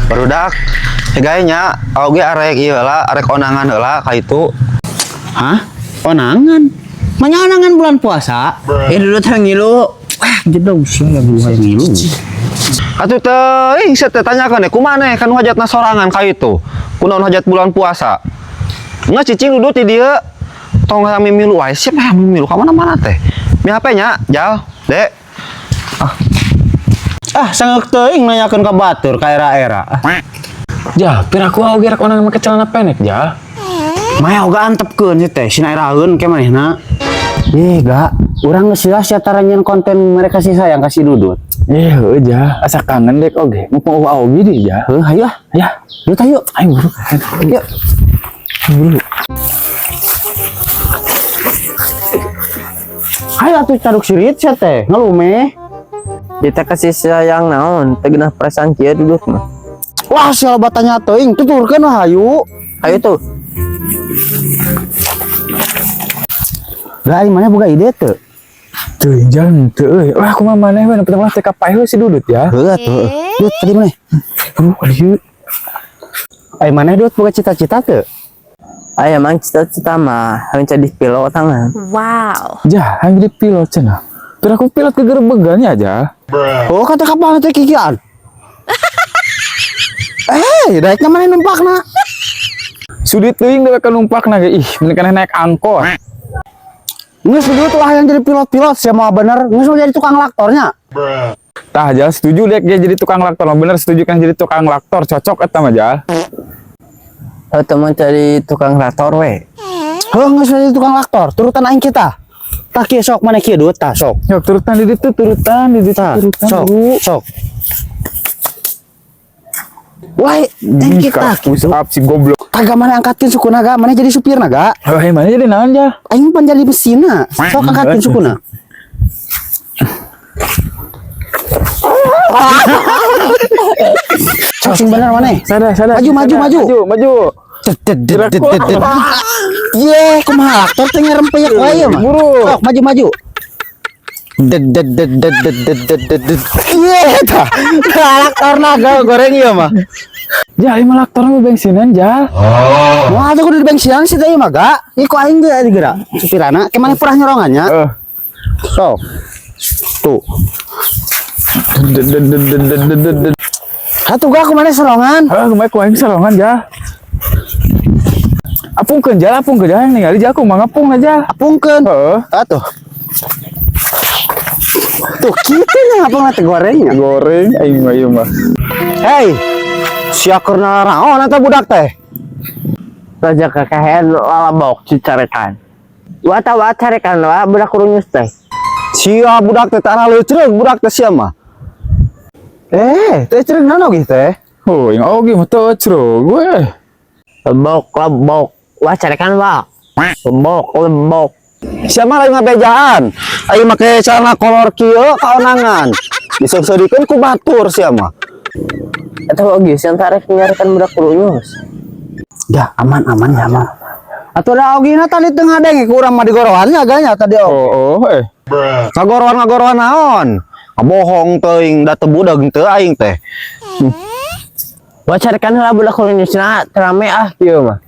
Barudak gayanya oge arek ieu lah, arek onangan heula ka itu. Hah? Onangan? Manya onangan bulan puasa? Dudut yang ngilu. Wah, jedog sia bulan ngilu. Atuh teh, saya teh tanyakeun kumaha kan hajatna sorangan ka itu. Kunaon hajat bulan puasa? Nggak cicing duduk di dia. Tong sami milu wae, siapa yang milu ka mana-mana teh? Mi HP nya, Jal, Dek. Sanggeuk teuing nanyakeun ka batur ka era-era. Ja, piraku oge rek onangan make celana pendek, Ja. Maya oga antepkeun ieu teh, sina eraeun ke manehna. Ga, urang geus sia taranyeun konten mereka kasih sayang kasih dudut. Heuh, Ja, asa kangen dek oge. Mumpung oge di, Ja. Heuh, hayu ah. Ya, Dudut hayu. ayo buru. Yuk. Buru. Hayu atuh caruk sirit sia teh, ngalume. Kita kasih sayang naon, tegenah perasaan kieu duduk mah. Wah, sia batanya teuing, tuturkeun lah hayu. Ayo tuh. Gai mana boga ide teu? Teuing jalan teu euy. Wah, kumaha maneh we nu pertama teh ka paeh si dudut ya. Heuh atuh. Dudut tadi maneh. Dieu. Ai maneh dudut boga cita-cita teu? Aya mang cita-cita mah hayang jadi pilot tangan. Wow. Ja, hayang jadi pilot cenah. Piraku pilot kegerbegan ya, Ja. Oh, kata kapal teh kikian. Daekna maneh numpakna. Sudi teuing dewek ka numpakna ge. Ih, mending kana naik angkot. Nges dudut lah yang jadi pilot-pilot sia mah bener. Nges mau jadi tukang laktornya. Tah, Ja, setuju dek dia jadi tukang laktor. Bener setuju kan jadi tukang laktor, cocok eta mah, Ja. Teman cari tukang traktor we. Heuh, nges jadi tukang laktor, turutan aing kita. Tah kieu sok maneh kieu dudut tah sok. Yok turutan di ditu, turutan di ditu, Tah, turutan. sok, Bu. sok. Wah, thank you tah. Usap si goblok. Kagak maneh angkatkeun sukuna ga, maneh jadi supirna ga. Oh, hey, mana jadi naon, Ja? Aing pan jadi mesinna. Sok angkatkeun sukuna. Sok sing bener maneh. Sadar. Maju. Ye, kumaha laktor teh ngerempeyek wae mah. Buru. Sok maju. Ye, tah. Laktor naga goreng ieu mah. Ja, ieu mah laktor mah bensinan, Ja. Moal teh kudu di bensinan sih teh mah ga. Ieu ku aing ge digerak. Supirana, ke maneh purah nyorongannya. Sok. Tuh. Atuh ga ku maneh sorongan. Kemarin ku aing salongan, Ja. Apungkeun, Ja, yang ningali Ja, aku mah ngapung aja. Apungkeun. Heeh. Atuh. Tuh kitu nya ngapung teh gorengnya. Goreng aing mah ieu mah. Hei. Sia keur naraon eta budak teh? Raja kakahean lalabok cicarekan. Wa carekan wa budak kurunyus teh. Sia budak teh tanah leucereug budak teh sia mah. Teh cereug naon oge teh? Oh, yang oge mah teu cero gue. Lebok. Wa carekan wa. Lebok. Sia mah lain ngabejaan. Aing make celana kolor kieu kaonangan. Diseudikeun ku batur sia mah. Eta oge sieun tarek nyarekan budak kurunyus. Ya, aman ya mah. Atuh da ogina tadi teu ngadenge ku urang mah digorowan aganya tadi Oh, Ngagorowan naon? Bohong teuing da teu budeg teu aing teh. Wa carekan heula budak kurunyusna rame kieu mah.